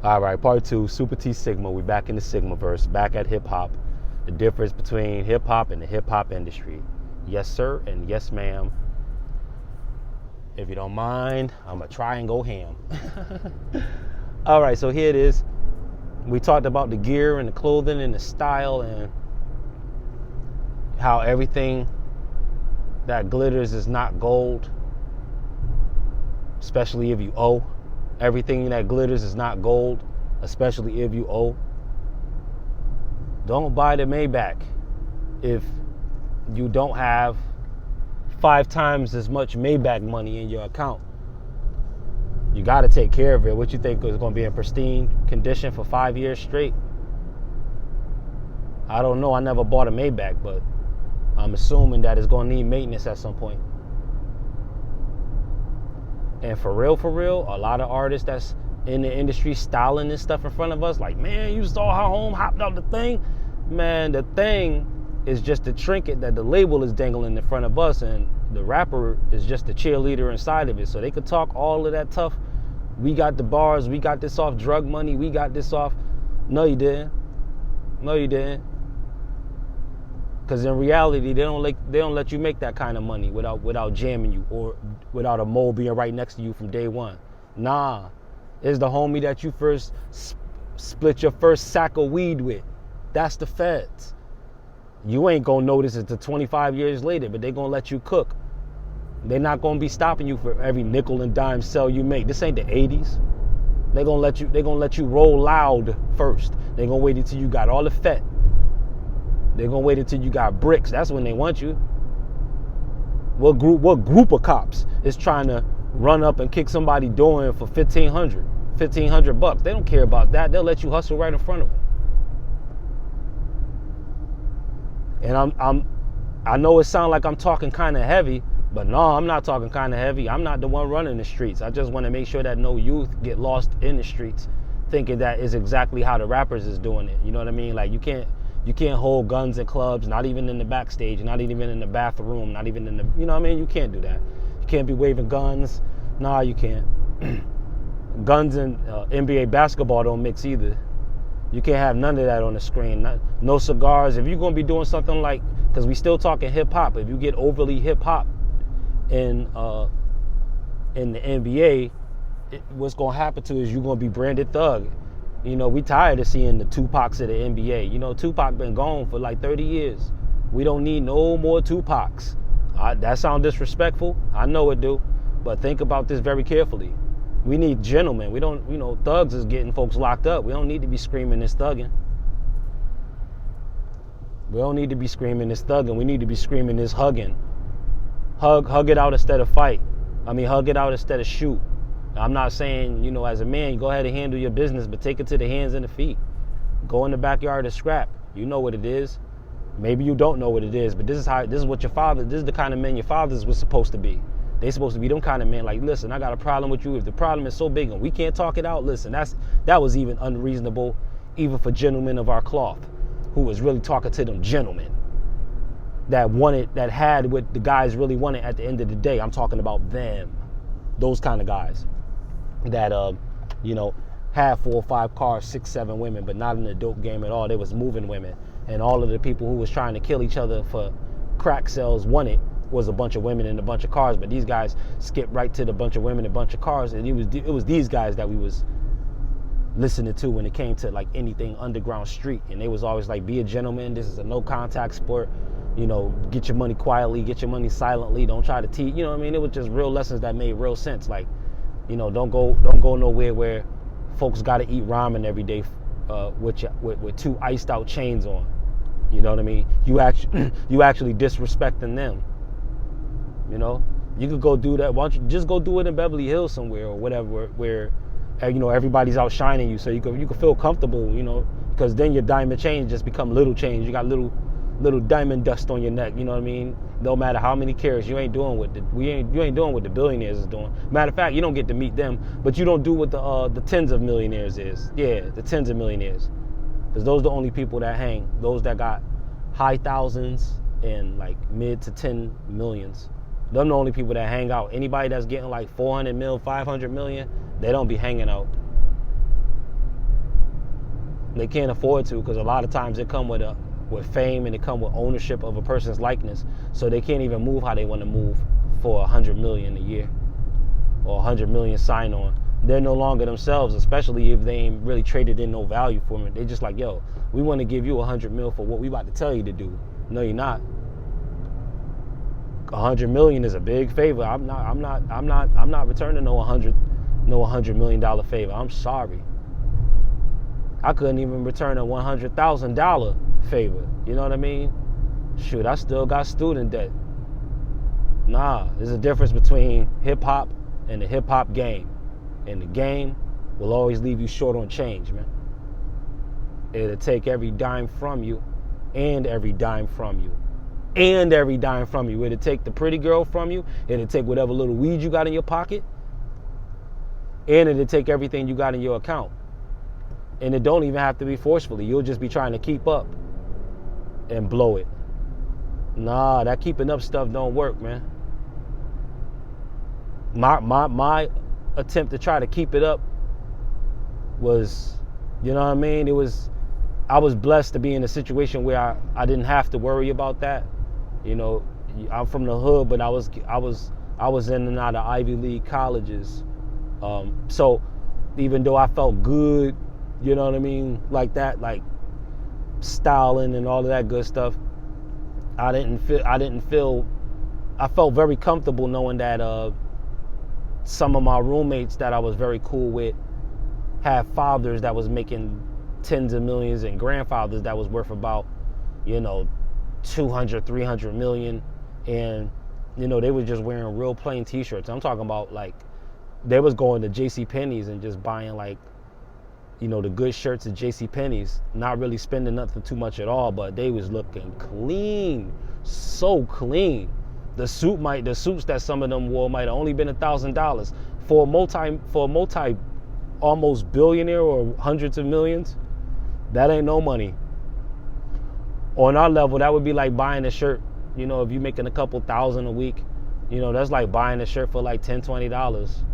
All right, part two, Super T Sigma. We back in the Sigma verse, back at hip hop. The difference between hip hop and the hip hop industry. Yes, sir, and yes, ma'am. If you don't mind, I'm gonna try and go ham. All right, so here it is. We talked about the gear and the clothing and the style and how everything that glitters is not gold, especially if you owe. Everything that glitters is not gold, especially if you owe. Don't buy the Maybach if you don't have 5 times as much Maybach money in your account. You got to take care of it. What you think is going to be in pristine condition for 5 years straight? I don't know. I never bought a Maybach, but I'm assuming that it's going to need maintenance at some point. And for real, a lot of artists that's in the industry styling this stuff in front of us, like, man, you saw how home hopped out the thing? Man, the thing is just a trinket that the label is dangling in front of us, and the rapper is just the cheerleader inside of it. So they could talk all of that tough. We got the bars, we got this off drug money, we got this off. No, you didn't. No, you didn't. Because in reality, they don't let you make that kind of money without jamming you or without a mole being right next to you from day one. Nah, it's the homie that you first split your first sack of weed with. That's the feds. You ain't gonna notice it until 25 years later, but they gonna let you cook. They're not gonna be stopping you for every nickel and dime sell you make. This ain't the 80s. They gonna let you roll loud first. They gonna wait until you got all the fat. They're gonna wait until you got bricks. That's when they want you. What group of cops is trying to run up and kick somebody door in for $1,500 They don't care about that. They'll let you hustle right in front of them. And I know it sounds like I'm talking kind of heavy, but no, I'm not talking kind of heavy. I'm not the one running the streets. I just want to make sure that no youth get lost in the streets thinking that is exactly how the rappers is doing it. You know what I mean? Like, you can't hold guns in clubs, not even in the backstage, not even in the bathroom, not even in the, you know what I mean? You can't do that. You can't be waving guns. Nah, you can't. Guns and NBA basketball don't mix either. You can't have none of that on the screen. No cigars. If you're going to be doing something like, because we still talking hip hop, if you get overly hip hop in the NBA, what's going to happen to is you're going to be branded thug. You know, we tired of seeing the Tupacs of the NBA. You know, Tupac been gone for like 30 years. We don't need no more Tupacs. That sound disrespectful. I know it do. But think about this very carefully. We need gentlemen. We don't, thugs is getting folks locked up. We don't need to be screaming this thugging. We don't need to be screaming this thugging. We need to be screaming this hugging. Hug it out instead of fight. Hug it out instead of shoot. I'm not saying, as a man, you go ahead and handle your business, but take it to the hands and the feet. Go in the backyard and scrap. You know what it is. Maybe you don't know what it is, but this is the kind of men your fathers was supposed to be. They supposed to be them kind of men, like, listen, I got a problem with you. If the problem is so big and we can't talk it out, listen, that was even unreasonable, even for gentlemen of our cloth, who was really talking to them gentlemen that had what the guys really wanted at the end of the day. I'm talking about them. Those kind of guys that had 4 or 5 cars, 6, 7 women, but not in the dope game at all. They was moving women, and all of the people who was trying to kill each other for crack sales wanted was a bunch of women and a bunch of cars. But these guys skipped right to the bunch of women and a bunch of cars, and it was these guys that we was listening to when it came to like anything underground street. And they was always like, be a gentleman. This is a no contact sport. Get your money quietly, get your money silently. Don't try to teach. It was just real lessons that made real sense. Like, don't go nowhere where folks got to eat ramen every day with 2 iced out chains on. You know what I mean? You actually disrespecting them. You could go do that. Why don't you just go do it in Beverly Hills somewhere or whatever, where everybody's outshining you, so you can feel comfortable. Because then your diamond chains just become little chains. You got little diamond dust on your neck. You know what I mean? No matter how many carats, you ain't doing what the billionaires is doing. Matter of fact, you don't get to meet them, but you don't do what the tens of millionaires is. Yeah, the tens of millionaires, because those are the only people that hang. Those that got high thousands and like mid to 10 millions. Them the only people that hang out. Anybody that's getting like 400 mil, 500 million, they don't be hanging out. They can't afford to, because a lot of times it come with fame, and it come with ownership of a person's likeness. So they can't even move how they want to move for 100 million a year or 100 million sign on. They're no longer themselves, especially if they ain't really traded in no value for it. They're just like, yo, we want to give you 100 mil for what we about to tell you to do. No, you're not. 100 million is a big favor. I'm not returning no $100 million favor. I'm sorry. I couldn't even return a $100,000 favor. You know what I mean? Shoot, I still got student debt. Nah, there's a difference between hip hop and the hip hop game. And the game will always leave you short on change, man. It'll take every dime from you, and every dime from you, and every dime from you. It'll take the pretty girl from you. It'll take whatever little weed you got in your pocket. And it'll take everything you got in your account. And it don't even have to be forcefully. You'll just be trying to keep up and blow it. Nah, that keeping up stuff don't work, man. My attempt to try to keep it up was, you know what I mean? I was blessed to be in a situation where I didn't have to worry about that. You know, I'm from the hood, but I was in and out of Ivy League colleges. So even though I felt good, you know what I mean, like that, like styling and all of that good stuff, I felt very comfortable knowing that some of my roommates that I was very cool with had fathers that was making tens of millions and grandfathers that was worth about, 200, 300 million. And, they were just wearing real plain t-shirts. I'm talking about, like, they was going to JCPenney's and just buying, like, the good shirts at JCPenney's, not really spending nothing too much at all, but they was looking clean, so clean. The suits that some of them wore might have only been $1,000 for a multi almost billionaire or hundreds of millions. That ain't no money. On our level, that would be like buying a shirt. If you're making a couple thousand a week, that's like buying a shirt for like $10, $20.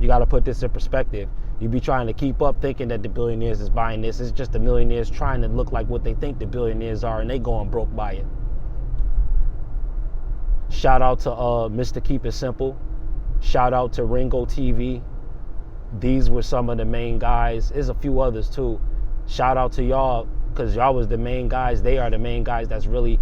You got to put this in perspective. You be trying to keep up thinking that the billionaires is buying this. It's just the millionaires trying to look like what they think the billionaires are, and they going broke by it. Shout out to Mr. Keep It Simple. Shout out to Ringo TV. These were some of the main guys. There's a few others too. Shout out to y'all, because y'all was the main guys. They are the main guys that's really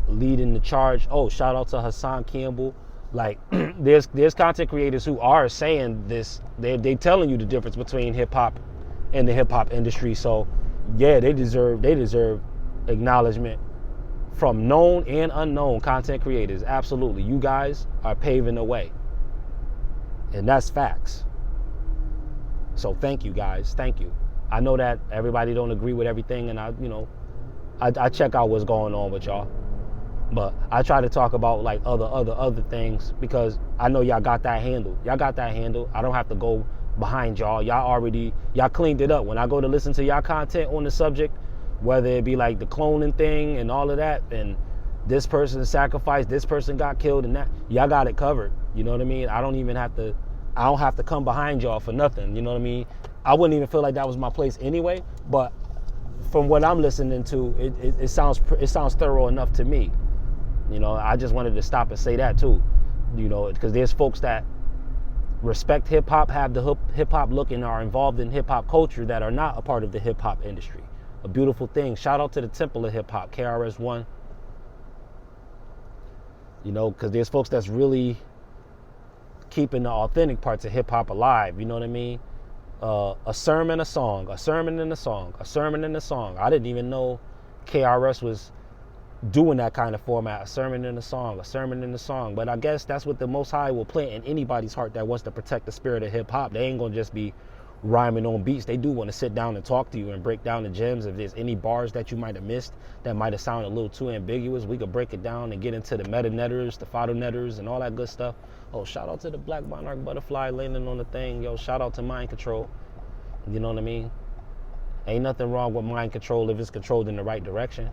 leading the charge. Oh, shout out to Hassan Campbell. Like, there's content creators who are saying this. They telling you the difference between hip hop and the hip hop industry. So yeah, they deserve acknowledgement from known and unknown content creators. Absolutely. You guys are paving the way. And that's facts. So thank you guys. Thank you. I know that everybody don't agree with everything, and I check out what's going on with y'all. But I try to talk about like other things, because I know y'all got that handle. Y'all got that handle. I don't have to go behind y'all. Y'all cleaned it up. When I go to listen to y'all content on the subject, whether it be like the cloning thing and all of that, and this person sacrificed, this person got killed, and that, y'all got it covered. You know what I mean? I don't have to come behind y'all for nothing. You know what I mean? I wouldn't even feel like that was my place anyway. But from what I'm listening to, it sounds thorough enough to me. I just wanted to stop and say that too, because there's folks that respect hip hop, have the hip hop look, and are involved in hip hop culture that are not a part of the hip hop industry. A beautiful thing. Shout out to the Temple of Hip Hop, KRS-One. Because there's folks that's really keeping the authentic parts of hip hop alive. You know what I mean? A sermon, a song, a sermon and a song, a sermon and a song. I didn't even know KRS was doing that kind of format, a sermon and a song, a sermon and a song. But I guess that's what the Most High will plant in anybody's heart that wants to protect the spirit of hip hop. They ain't gonna just be rhyming on beats. They do want to sit down and talk to you and break down the gems. If there's any bars that you might have missed that might have sounded a little too ambiguous, we could break it down and get into the meta netters, the photo netters, and all that good stuff. Oh, shout out to the Black Monarch Butterfly landing on the thing. Yo, shout out to Mind Control. You know what I mean? Ain't nothing wrong with mind control if it's controlled in the right direction.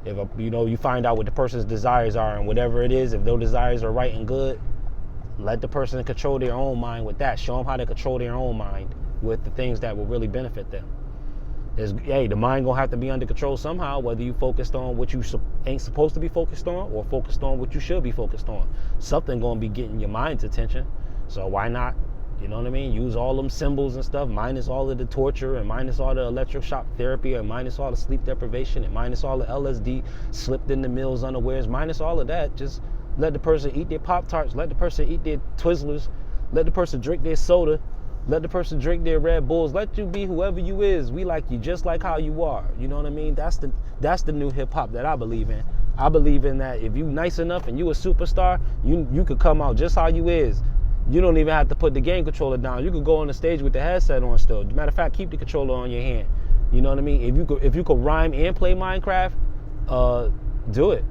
If you find out what the person's desires are, and whatever it is, if those desires are right and good, let the person control their own mind with that. Show them how to control their own mind with the things that will really benefit them. Hey, the mind gonna have to be under control somehow, whether you focused on what you ain't supposed to be focused on or focused on what you should be focused on. Something gonna be getting your mind's attention. So why not, you know what I mean, use all them symbols and stuff, minus all of the torture and minus all the electric shock therapy and minus all the sleep deprivation and minus all the LSD slipped in the meals unawares, minus all of that. Just let the person eat their Pop-Tarts, let the person eat their Twizzlers, let the person drink their soda, let the person drink their Red Bulls. Let you be whoever you is. We like you just like how you are. You know what I mean? That's the new hip hop that I believe in. I believe in that if you nice enough and you a superstar, you could come out just how you is. You don't even have to put the game controller down. You could go on the stage with the headset on still. Matter of fact, keep the controller on your hand. You know what I mean? If you could rhyme and play Minecraft, do it.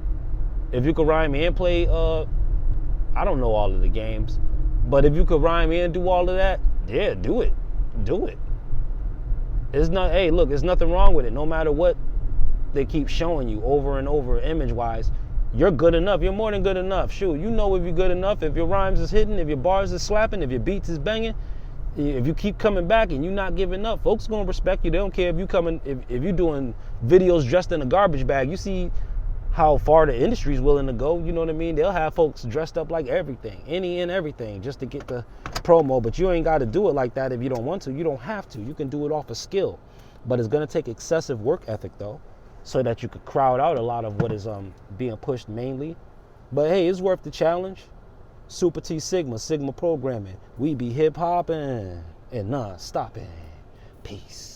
If you could rhyme and play, I don't know all of the games, but if you could rhyme and do all of that, yeah, do it. Do it. Hey, look, there's nothing wrong with it. No matter what they keep showing you over and over image-wise, you're good enough. You're more than good enough. Shoot, you know if you're good enough, if your rhymes is hitting, if your bars is slapping, if your beats is banging, if you keep coming back and you're not giving up, folks gonna respect you. They don't care if you coming, if you're doing videos dressed in a garbage bag. You see how far the industry's willing to go, you know what I mean? They'll have folks dressed up like everything, any and everything, just to get the promo. But you ain't got to do it like that if you don't want to. You don't have to. You can do it off of skill. But it's going to take excessive work ethic, though, so that you could crowd out a lot of what is being pushed mainly. But hey, it's worth the challenge. Super T Sigma programming. We be hip-hopping and non-stopping. Peace.